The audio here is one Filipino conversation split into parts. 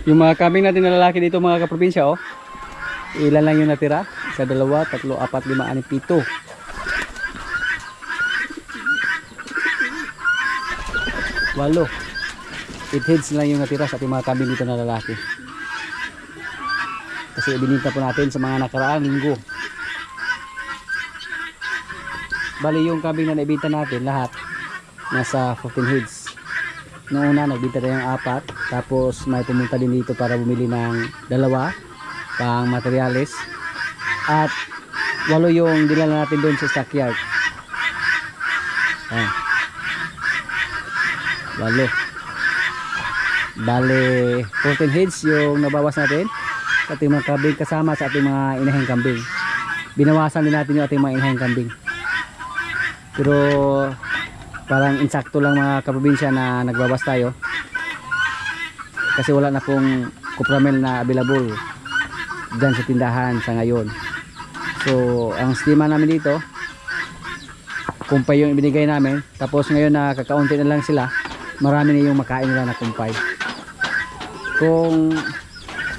Yung mga kambing natin na lalaki dito mga kaprobinsya, oh. Ilan lang yung natira? Isa, dalawa, tatlo, apat, lima, anim, pito. Walo. 8 heads lang yung natira sa ating mga kambing dito na lalaki. Kasi ibininta po natin sa mga nakaraang linggo. Bali yung kambing na naibinta natin lahat nasa 14 heads. Noong una nagbinta tayo ng 4, tapos may pumunta din dito para bumili ng 2 pang materyales, at 8 yung dinala natin doon sa stockyard. Ayan. 8. Bale 14 heads yung nabawas natin sa ating mga kambing, kasama sa ating mga inahing kambing. Binawasan din natin yung ating mga inahing kambing, pero parang insakto lang mga kaprobinsya na nagbawas tayo kasi wala na pong kupramel na available dyan sa tindahan sa ngayon. So ang estima namin dito, kumpay yung ibinigay namin, tapos ngayon na kakaunti na lang sila, marami na yung makain nila na kumpay. Kung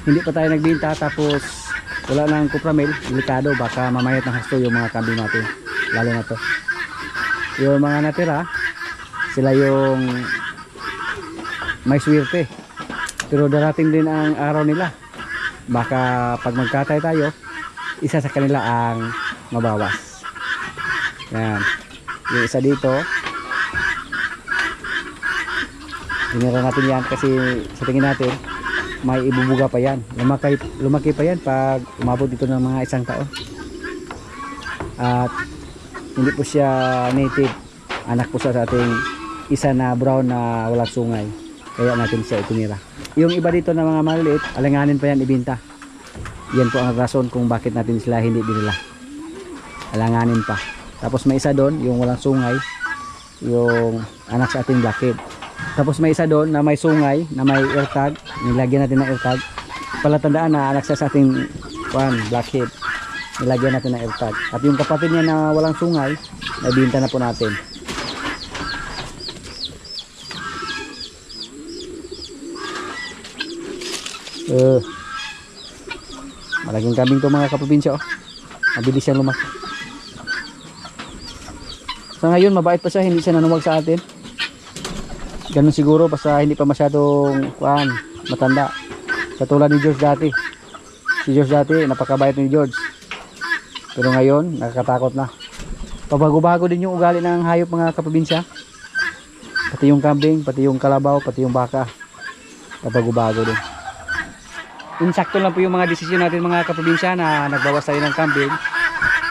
hindi pa tayo nagbinta tapos wala nang kupramel, delikado, baka mamayat ng husto yung mga kambing natin, lalo na to. Yung mga natira, sila yung may swerte, pero darating din ang araw nila, baka pag magkatay tayo, isa sa kanila ang mabawas. Yan. Yung isa dito, hinira natin yan kasi sa tingin natin may ibubuga pa yan, lumaki pa yan pag umabot dito ng mga 1 taon. At hindi po siya native, anak po siya sa ating isa na brown na walang sungay, kaya natin siya itinira. Yung iba dito na mga maliliit, alanganin pa yan ibinta. Yan po ang rason kung bakit natin sila hindi binila, alanganin pa. Tapos may isa doon, yung walang sungay, yung anak sa ating blackhead. Tapos may isa doon na may sungay, na may airtag, nilagyan natin ng airtag. Palatandaan na anak siya sa ating blackhead, nilagyan natin ng airtag. At yung kapatid niya na walang sungay, nabinta na po natin. Malaking kambing to mga kaprobinsya, oh. Mabilis siyang lumaki. Sa ngayon mabait pa siya, hindi siya nanuwag sa atin. Ganun siguro basta hindi pa masyadong matanda. Katulad ni George dati. Si George dati napakabait ni George, pero ngayon nakakatakot na. Pabago-bago din yung ugali ng hayop mga kaprobinsya, pati yung kambing, pati yung kalabaw, pati yung baka, pabago-bago din. Insakto lang po yung mga desisyon natin mga kaprobinsya, na nagbawas tayo ng kambing,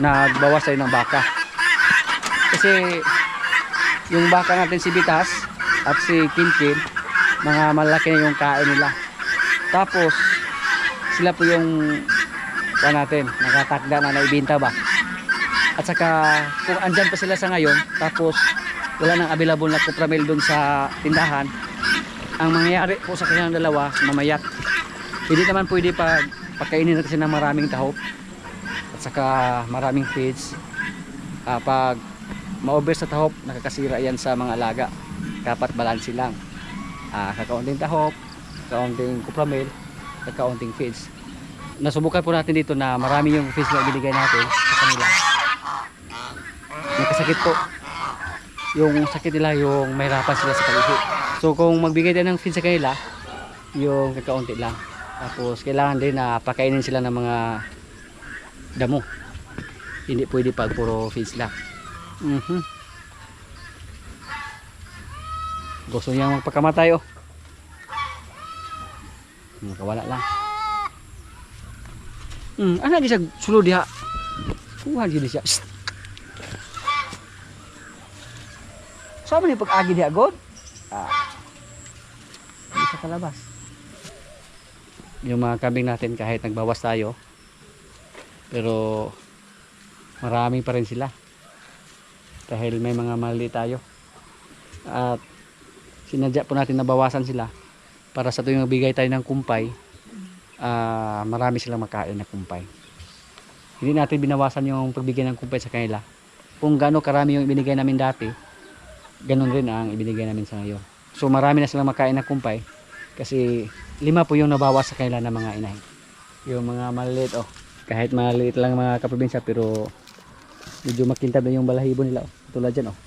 nagbawas tayo ng baka. Kasi yung baka natin si Bitas at si Kinkin, mga malaki na yung kain nila. Tapos sila po yung natin, nakatakda na naibinta ba. At saka kung andyan pa sila sa ngayon, tapos wala nang available na kupramil dun sa tindahan, ang mangyayari po sa kanilang dalawa, mamayat. Hindi naman pwede pagkainin natin ng maraming tahop at saka maraming feeds. Pag ma-over sa tahop, nakakasira yan sa mga alaga. Dapat balanse lang, kakaunting tahop, kakaunting kupramil, kakaunting feeds. Nasubukan po natin dito na marami yung feeds na ibinigay natin sa kanila. Nagkasakit po. Yung sakit nila, yung mahirapan sila sa pag-ihi. So kung magbigay tayo ng feeds sa kanila, yung kakaunti lang. Tapos kailangan din na pakainin sila ng mga damo. Hindi pwede pag puro feeds lang. Gusto niya magpakamatay, oh. Nakawala lang. Ano di siya sulod diha? Kuha di siya. Saan man yung pag-agi diha, God? Hindi siya kalabas. Yung mga kambing natin, kahit nagbawas tayo, pero marami pa rin sila. Dahil may mga mali tayo. At sinadya po natin na bawasan sila para sa tuwing magbigay tayo ng kumpay, marami silang makain na kumpay. Hindi natin binawasan yung pagbigay ng kumpay sa kanila. Kung gaano karami yung ibinigay namin dati, ganun rin ang ibinigay namin sa ngayon. So marami na silang makain na kumpay, Kasi 5 po yung nabawas sa kanila ng mga inahin. Yung mga maliliit oh. Kahit maliliit lang mga kaprobinsya pero medyo makintab na yung balahibo nila oh. Tulad dyan oh.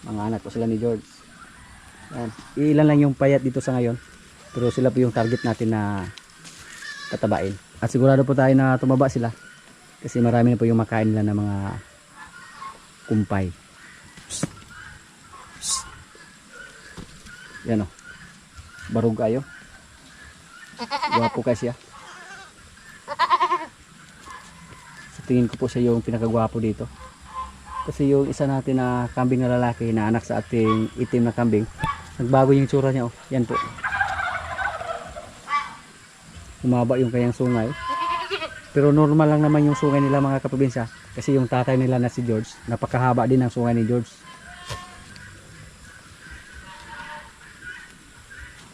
Mga anak po sila ni George. Yan. Ilan lang yung payat dito sa ngayon. Pero sila po yung target natin na tatabain. At sigurado po tayo na tumaba sila. Kasi marami na po yung makain nila ng mga kumpay. Psst. Psst. Yan o. Barug kayo. Gwapo kasi siya. Sa tingin ko po siya yung pinakagwapo dito. Kasi yung isa natin na kambing na lalaki na anak sa ating itim na kambing, nagbago yung tsura niya oh. Yan po. Humaba yung kanyang sungay. Pero normal lang naman yung sungay nila mga kaprobinsya. Kasi yung tatay nila na si George, napakahaba din ang sungay ni George.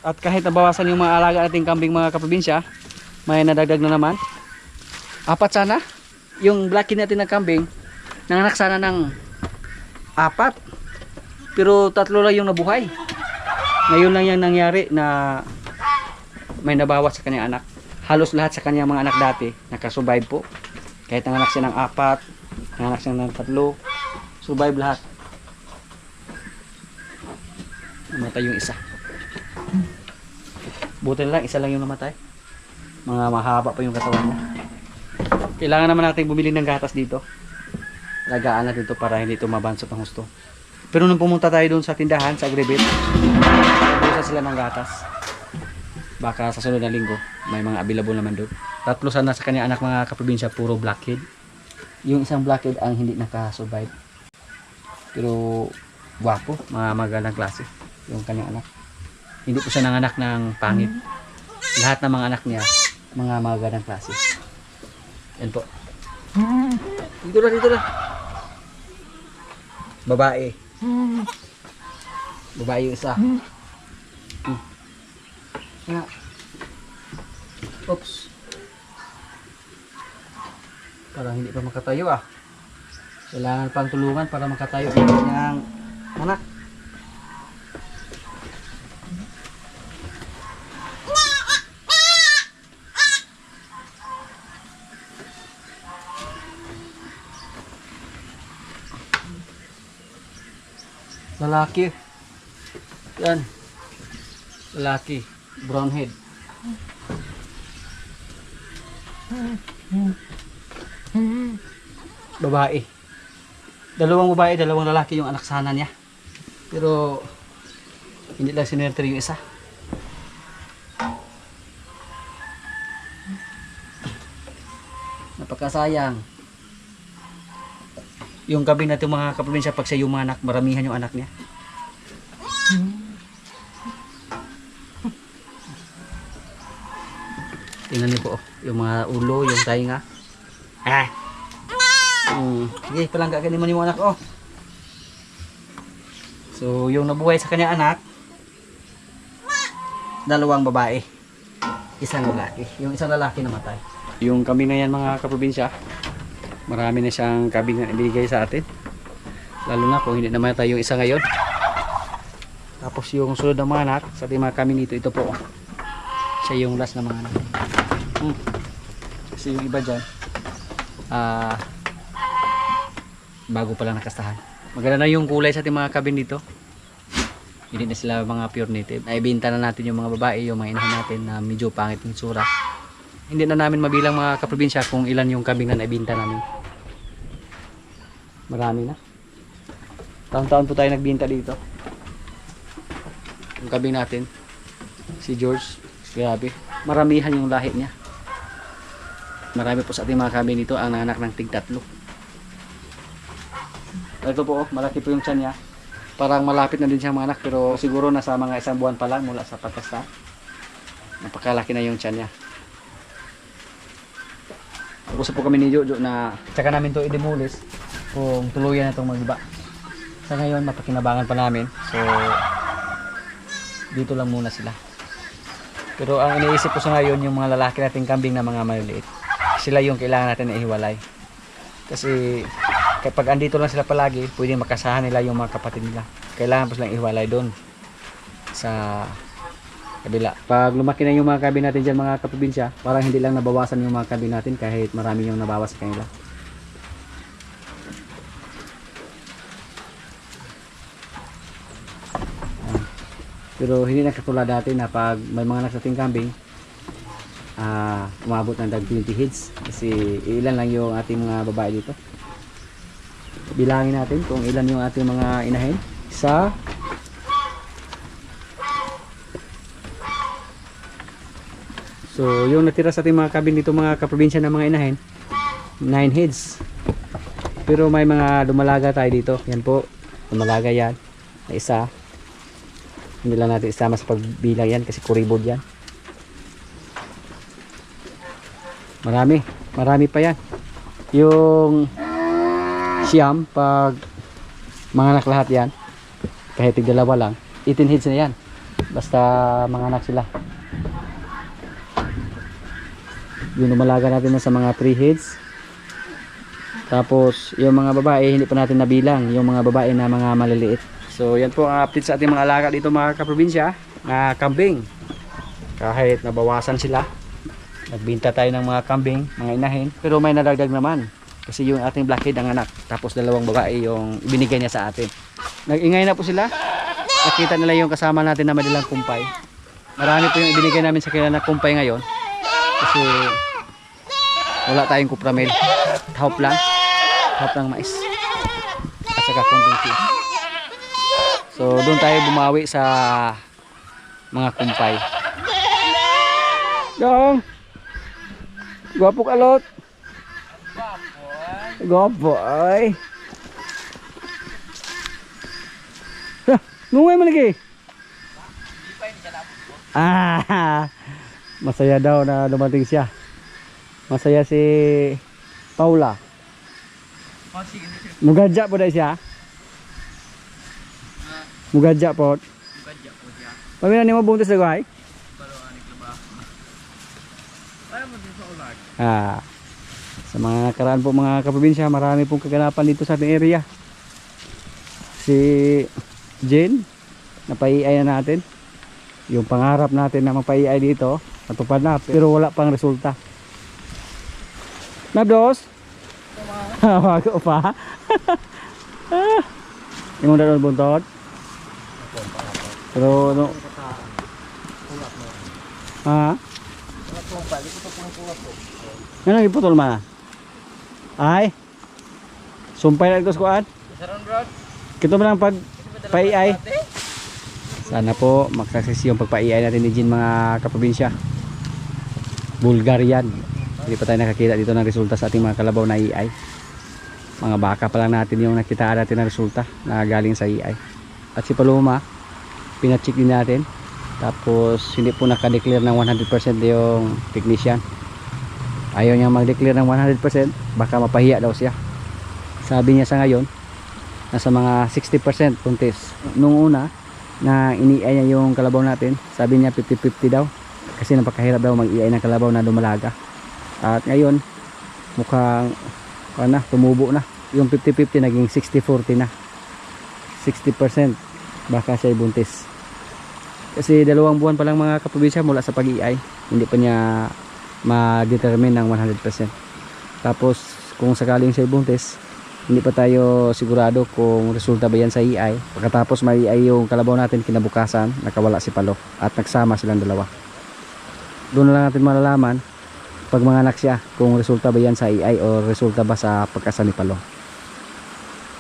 At kahit nabawasan yung mga alaga nating kambing mga kaprobinsya, may nadagdag na naman. 4 sana. Yung blackie natin na kambing, nanganak sana ng 4. Pero 3 lang yung nabuhay. Ngayon lang yung nangyari na may nabawas sa kanyang anak. Halos lahat sa kanyang mga anak dati nakasurvive po. Kahit nanganak siya ng 4, nanganak siya ng 3, survive lahat. Namatay yung isa. Buti na lang, isa lang yung namatay. Mga mahaba pa yung katawan niya. Kailangan naman natin bumili ng gatas dito. Lagaan natin ito para hindi ito mabansot ng husto. Pero nung pumunta tayo doon sa tindahan, sa Agribit, nabusan sila ng gatas. Baka sa sunod na linggo, may mga available naman doon. 3 sana sa kanya anak mga kaprobinsya, puro blackhead. Yung isang blackhead ang hindi nakasurvive. Pero gwapo, mga magandang klase yung kanyang anak. Hindi po siya nanganak ng pangit. Lahat ng mga anak niya, mga magandang klase. Yan po. Dito na. Babae. Babae yung isa. Nga. Oops. Parang hindi pa makatayo ah. Kailangan pang tulungan para makatayo yung kanyang anak. Lalaki. Yan. Lalaki. Brown head. Babae. 2 babae, 2 lalaki yung anak sana niya. Pero hindi lang sinerter yung isa. Napakasayang. Yung kambing natin mga kaprobinsya, pag siya yung mga anak, maramihan yung anak niya. Tingnan niyo po, yung mga ulo, yung tainga. Sige, palangga ka naman yung anak oh. So, yung nabuhay sa kanya anak, 2 babae, 1 lalaki. Yung isang lalaki namatay. Yung kambing na yan mga kaprobinsya, marami na siyang kambing na ibigay sa atin. Lalo na kung hindi namatay yung isa ngayon. Tapos yung sunod ng mga anak, sa ating mga kambing dito, ito po. Siya yung last na mga anak. Kasi yung iba dyan, bago pa lang nakastahan. Maganda na yung kulay sa ating mga kambing dito. Hindi na sila mga pure native. Naibenta na natin yung mga babae, yung mga inahan natin na medyo pangit ng sura. Hindi na namin mabilang mga kaprobinsya kung ilan yung kambing na naibenta namin. Marami na. Taon-taon po tayo nagbinta dito. Yung kambing natin, si George, grabe. Maramihan yung lahi niya. Marami po sa ating mga kambing dito ang nanganak ng tig-3. Ito po, malaki po yung tiyan niya. Parang malapit na din siyang mga anak, pero siguro nasa mga 1 buwan pa lang mula sa pagkasta. Napakalaki na yung tiyan niya. Usap po kami ni Jojo na tsaka namin to i-demolish kung tuluyan na itong mag-iba. Sa ngayon, mapakinabangan pa namin. So, dito lang muna sila. Pero ang iniisip ko sa ngayon, yung mga lalaki nating kambing na mga maliliit, sila yung kailangan natin na ihiwalay. Kasi kapag andito lang sila palagi, pwedeng makasahan nila yung mga kapatid nila. Kailangan po silang ihiwalay doon. sa kabila. Pag lumaki na yung mga kabi natin dyan mga kaprobinsya, parang hindi lang nabawasan yung mga kabi natin kahit marami yung nabawas sa kanila. Pero hindi na katulad dati na pag may mga nagsating kambing, umabot ng 20 heads. Kasi ilan lang yung ating mga babae dito. Bilangin natin kung ilan yung ating mga inahin. Isa, so yung natira sa ating mga kabin dito mga kaprobinsya ng mga inahin, 9 heads. Pero may mga dumalaga tayo dito. Yan po, dumalaga yan na isa. Hindi lang natin isama sa pagbilang yan kasi kuribod yan. Marami pa yan. Yung siyam, pag mga anak lahat yan, kahit tig-dalawa lang, 18 heads na yan. Basta mga anak sila. Yung umalaga natin na sa mga 3 heads. Tapos yung mga babae hindi pa natin nabilang, yung mga babae na mga maliliit. So yan po ang update sa ating mga alaga dito mga kaprobinsya na kambing. Kahit nabawasan sila, nagbinta tayo ng mga kambing, mga inahin, pero may nadagdag naman kasi yung ating blackhead ang anak, tapos dalawang babae yung binigay niya sa atin. Nag-ingay na po sila. Nakita nila yung kasama natin na madalang kumpay. Marami po yung ibinigay namin sa kanila na kumpay ngayon kasi wala tayong kupramil. Hop lang mais at saka konting feed. So doon tayo bumawi sa mga kumpay. Dong. Gwapo ka lot. Gwapo ay. Nungay mo lagi. Masaya daw na dumating siya. Masaya si Paula. Mugadja po dahil siya. Mugadja po. Pamina ni mo buntis na guhay? Sa mga nakaraan po mga kaprobinsya, marami pong kaganapan dito sa ating area. Si Jane, napaiay na natin. Yung pangarap natin na mapaiay dito, natupad na, pero wala pang resulta. Nabdos? Wago pa. Yung mga doon buntot. Pero no. Ano iputol man? Ay. Sumpay na ito sa kuan. Kito man ang pag-paiay. Sana po magsakses yung pagpaiay natin ni Jin mga kaprobinsya. Bulgarian. Hindi pa tayo nakakita dito ng resulta sa ating mga kalabaw na iay. Mga baka pa lang natin yung nakitaan natin ng resulta na galing sa iay. At si Paloma, pina-check din natin. Tapos hindi po naka-declare ng 100% yung technician. Ayaw niya mag-declare ng 100%, baka mapahiya daw siya. Sabi niya sa ngayon, nasa mga 60% puntis. Nung una, na ini-iay niya yung kalabaw natin, sabi niya 50-50 daw. Kasi napakahirap daw mag-iay ng kalabaw na dumalaga. At ngayon, mukhang tumubo na. Yung 50-50 naging 60-40 na. 60% baka siya buntis. Kasi 2 buwan pa lang mga kaprobinsya mula sa pag-iay, hindi pa niya ma-determine ng 100%. Tapos kung sakaling siya buntis, hindi pa tayo sigurado kung resulta ba yan sa iay. Pagkatapos mai-iay yung kalabaw natin, kinabukasan nakawala si Palo at nagsama silang dalawa. Doon na lang natin malalaman pag mga anak siya kung resulta ba yan sa iay o resulta ba sa pagkasal ni Palo.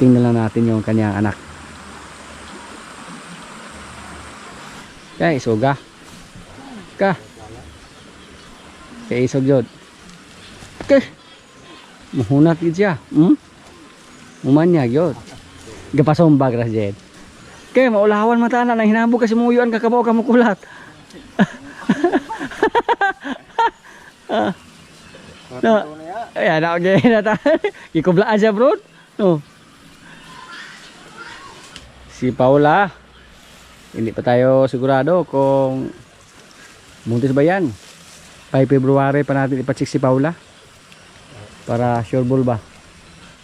Tingnan lang natin yung kanyang anak. Kay isoga ka kay isog jod ke muhunat gid siya umanya gyud gapasombag ra jed kay maulawan mata na nang hinabog kasi muyuan ka kabaw ka mukulat. No ay ana okay na ta ikublaan siya bro no. Si Paula hindi pa tayo sigurado kung buntis ba yan. 5 February pa natin ipacheck si Paula para sure ball ba.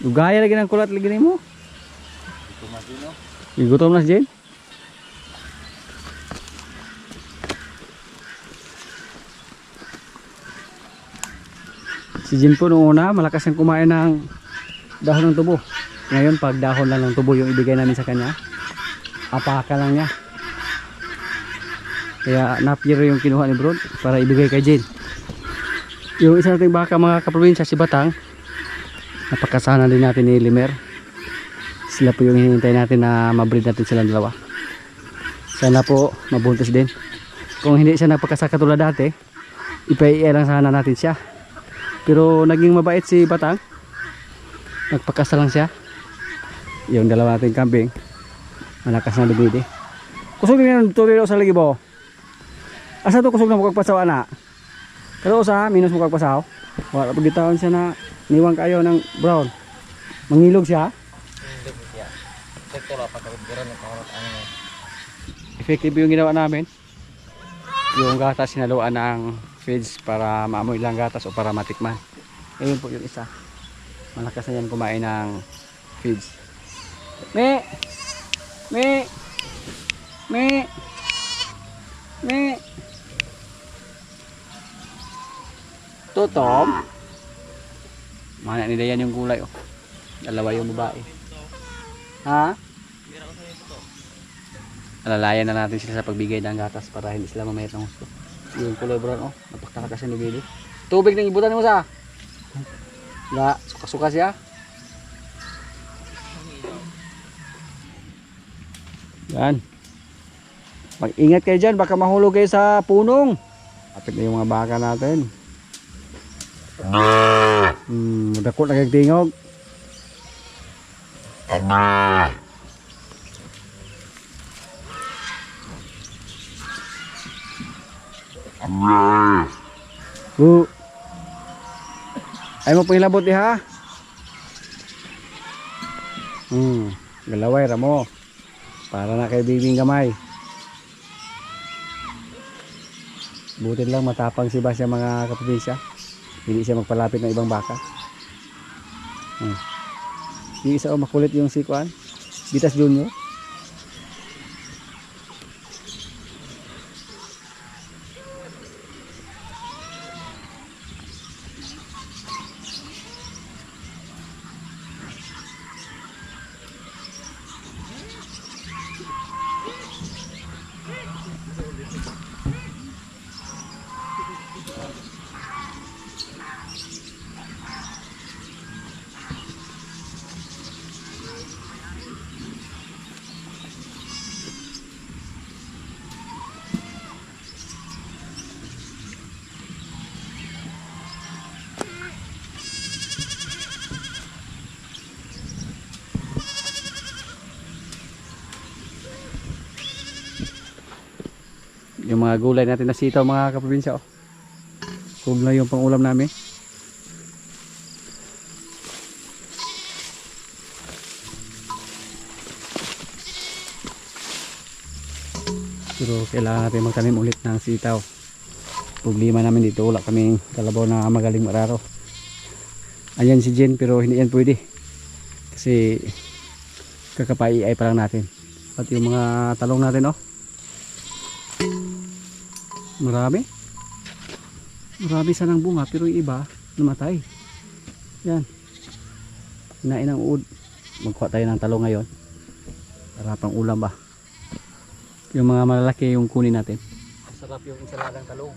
Ugaya lagi ng kulat lagi mo. Gutom na si Jane. Si Jin po noong una, malakas siyang kumain ng dahon ng tubo. Ngayon, pag dahon lang ng tubo yung ibigay namin sa kanya, apaka lang niya. Kaya napier yung kinuha ni Brod para ibigay kay Jin. Yung isa nating baka mga kaprobinsya, si Batang, napakasana din natin ni Limer. Sila po yung hinihintay natin na mabreed natin silang dalawa. Sana po mabuntis din. Kung hindi siya napakasaka tulad dati, ipaiiya lang sana natin siya. Pero naging mabait si Batang. Nagpakasa lang siya. Yung dalawa nating kambing, malakas na lumidi. Kusog din tuloy sa lagi bo. Asa to kusog na mukagpasaw ana? Pero sa minus mukagpasaw. Wala pag gitawon siya na niwang kayo ng brown. Mangilog siya. Effective yung ginawa namin. Yung gatas sinaluan ng feeds para maamoy lang gatas o para matikman. Ayun po yung isa. Malakas na yan kumain ng feeds. Me! Me! Me! Me! Totom! Mana nila yan yung gulay oh. Dalawa yung babae. Ha? Alalayan na natin sila sa pagbigay ng gatas para hindi sila mamayat ng gusto. Yung kulay brown oh. Napakalakas yung nabili. Tubig ng ibutan mo sa. La, suka-suka siya. Yan. Mag-ingat kayo dyan, baka mahulog kayo sa punong. Apit na yung mga baka natin. Dakot na kagtingog. Ay mo pahilabot ha. Galaway ramo. Para na kay bibing gamay. Buti lang matapang si Basya mga kaprobinsya. Hindi siya magpalapit ng ibang baka. Yung isa makulit yung si Kuan, Bitas Junior. Yung mga gulay natin na sitaw mga kaprobinsya oh. Sob na yung pangulam namin. Pero kailangan natin magtanim ulit ng sitaw. Problema namin dito, wala kaming kalabaw na magaling mararo. Ayan si Jen pero hindi yan pwede. Kasi kakapai ay pa lang natin. At yung mga talong natin oh. Marami sanang bunga pero yung iba namatay. Yan, kinain ng uod. Magkuha tayo ng talong ngayon para pang ulam ba. Yung mga malalaki yung kunin natin. Masarap yung ensaladang talong.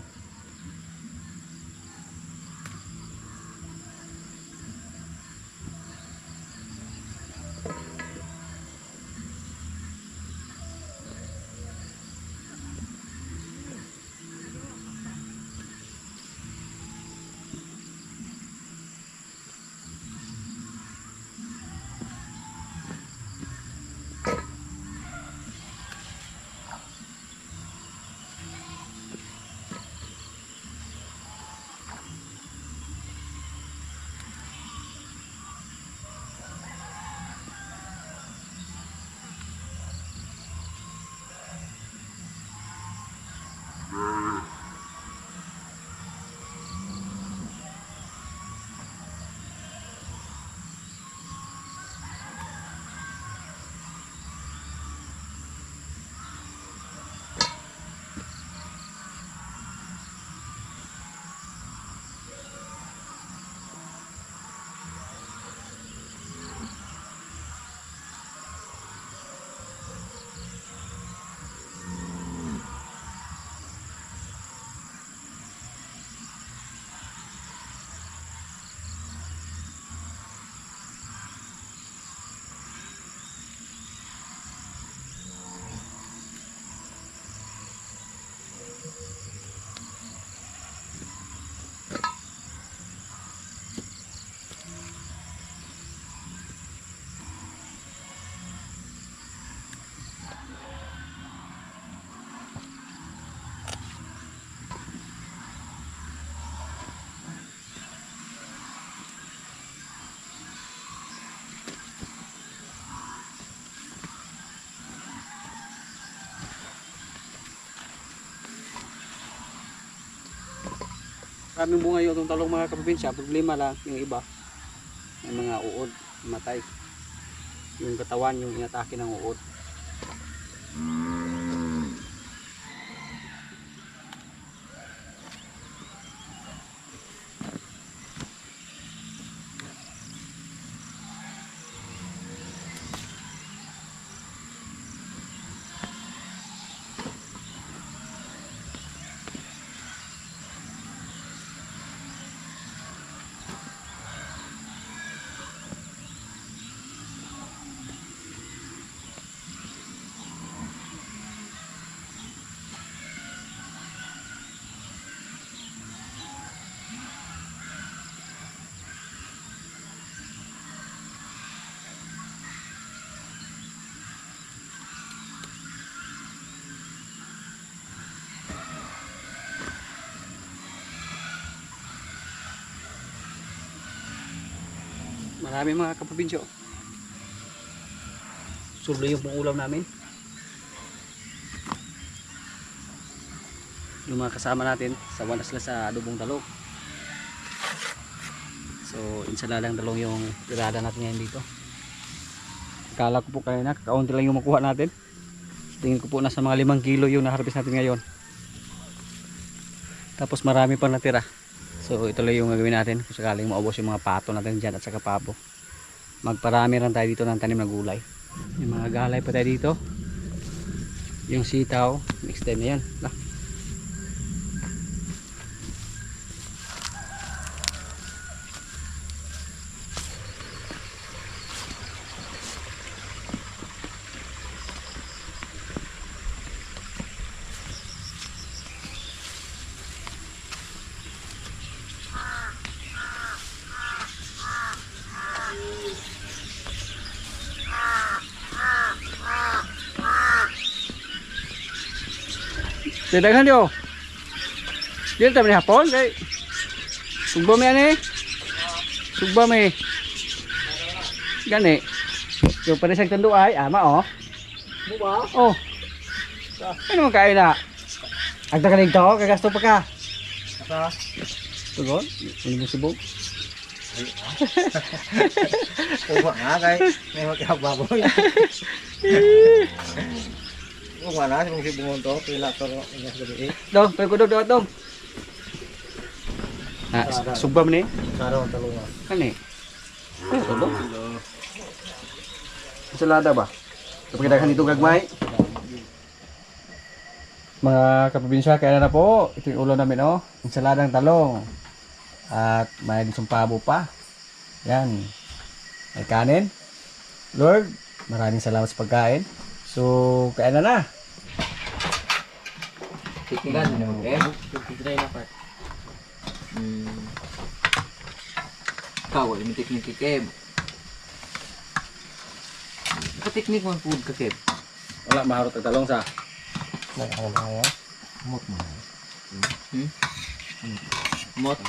maraming bunga yung itong talong mga kaprobinsya. Problema lang yung iba, may mga uod, matay. Yung katawan, yung inatake ng uod. Marami mga kaprobinsya. Surdo yung pang ulam namin. Yung mga kasama natin, sawan na sila sa adobong talong. So, insaladang talong yung tirada natin ngayon dito. Akala ko po kaya na, kakaunti lang yung makuha natin. Tingin ko po nasa mga 5 kilo yung naharvest natin ngayon. Tapos marami pang natira. So ito lang yung gagawin natin kung sakaling maubos yung mga pato natin dyan at saka pabo. Magparami rin tayo dito ng tanim na gulay. May mga galay pa tayo dito. Yung sitaw, next time na yan. Daghan yo. Dito tayo ni hapon kay sugba mi ani. Sugba mi. Gani. Yo panisag tando ay ama oh. Mo ba? Oh. Ano man kain na? Agda ka nito, kagasto pa ka. Asa? Tugon, ini mo subok. Uwa nga kay may magkababoy. Kung mana kung si bumonto, pila to ingas gabi. Dong, pagkudog dong. Ah, sugba man ni. Saro ang talungan. Kani. Ito dong. Ensalada ba? Kapag daghan dito gagmay. Mga kaprobinsya, kaya na po. Ito yung ulo namin oh. Ensaladang talong. At may disong pabo pa. Yan. May kanin. Lord, maraming salamat sa pagkain. So, kaya na. Tikigan mo eh. Tikigan na part. Kawal mo teknik keb. Ka-teknik mo food ka keb. Wala maharot ang talong sa. Mot mo. Mot.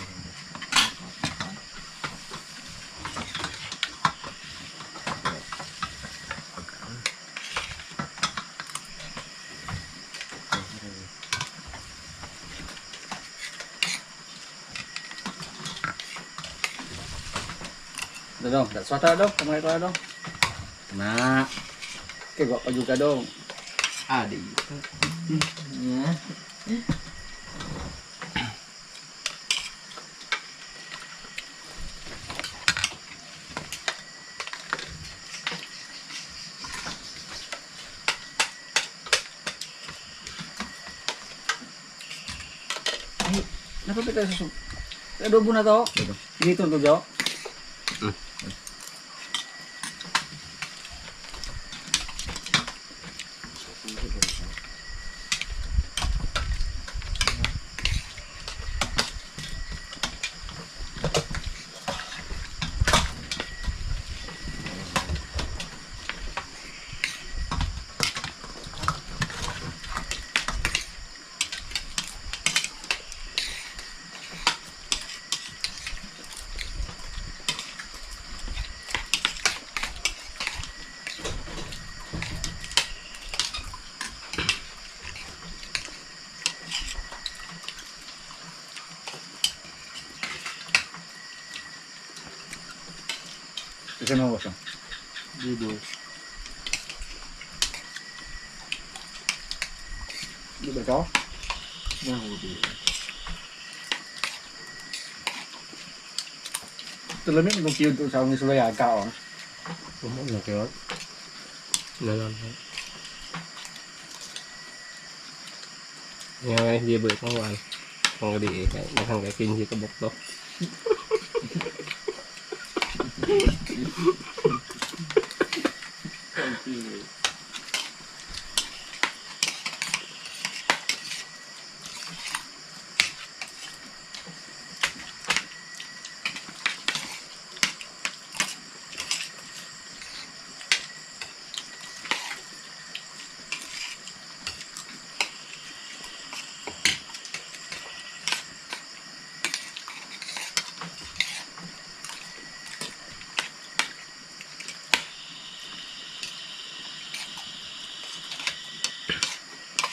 Dong, swata dong, kamay ko dong. Na. Kay gwa pa juga dong. Adi. Ya. Ay, napapit tayo sa sub. Adobo na to. Dito to, Jo. Ganun ko. Dito. Di ba ito? Nahuli. Tulamin kung cute sa akong isulaya ka oh. Sumo na kayo. Nalang. Yang nga hindi ba itong wal. Kung gadi eh. Naghangga 15 ka bukto.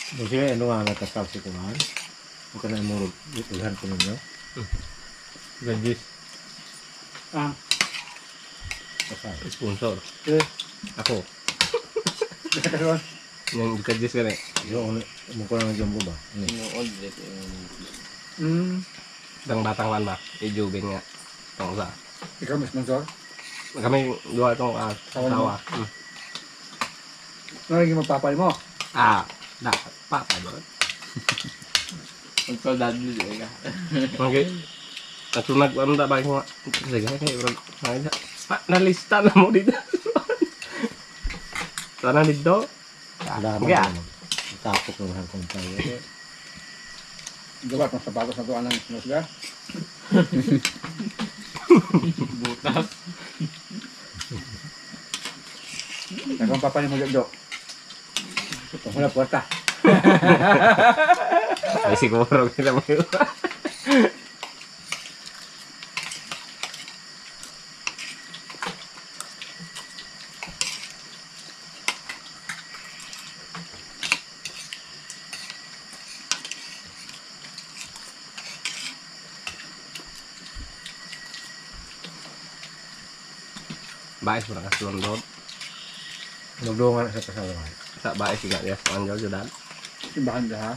Kasi ano nga natatap si Kuman? Huwag ka na mo ituhan ko ninyo. Gajis. Ah, Pasal. Sponsor. eh. Ako. Yang gajis ka rin. Yung mo ko lang jumbo ba? Ini. Dang batang man ba? Ijubin nga. Itong sa. Ikaw may sponsor? Kami dua itong tawa. Ano naging magpapal mo? Da. Papa doon. Magsoldado din ka. Okay. Nasunag ano da ba ko? Sige kayo. Nalista na mo dito. Sana dito. Wala Okay, naman. Tapok ng hangkong tayo. Gawa ng sapatos na tuwan ng sinusga. Butas. Nagawang papal mo dito. Ito mula puerta. Ay siguro kita mo yun. Baik pura ka London. Nagdungan na sa kasalangan. Sa baik juga ya, anjol judan. Simbahan dah ha.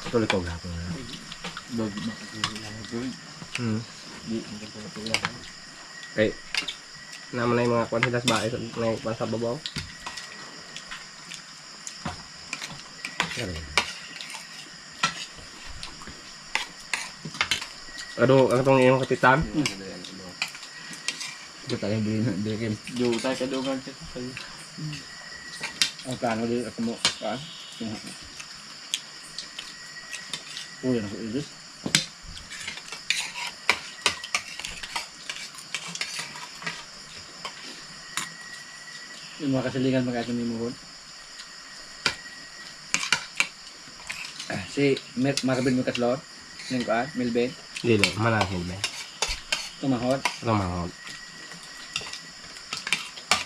Tuloy ko gapon na. Dog na kasi Di hindi ko matulungan. Okay. Naman na yung mga kwantitas baik na yung sa babaw. Kaya Aduh, ang itong iyong katitan. ito tayo bilhin Kim. Do tayo kadugan siya sa Ang plano din ako mo. Kaan? Uy, ano ko ilis? Yung mga kasilingan magkakasin ni Muhod. Si Marvin mo kaslot. Yung kaan? Milben. Dili, manahil ba? Tumahod. Lumahod.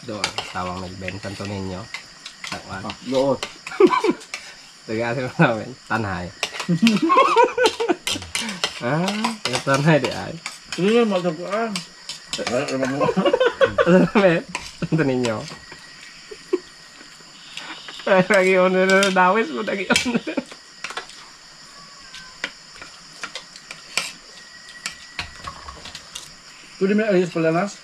Doon, tawang nag-Ben Santo Niño. Takwan. Loot. Tagasin mo namin, tanhay. Yung tanhay di ay. Ano yun? Magdagaan. Ano mo? Ano namin? Santo Niño. Lagi yun na dawis mo, lagi yun na. Tuloy mo ayos pala nas?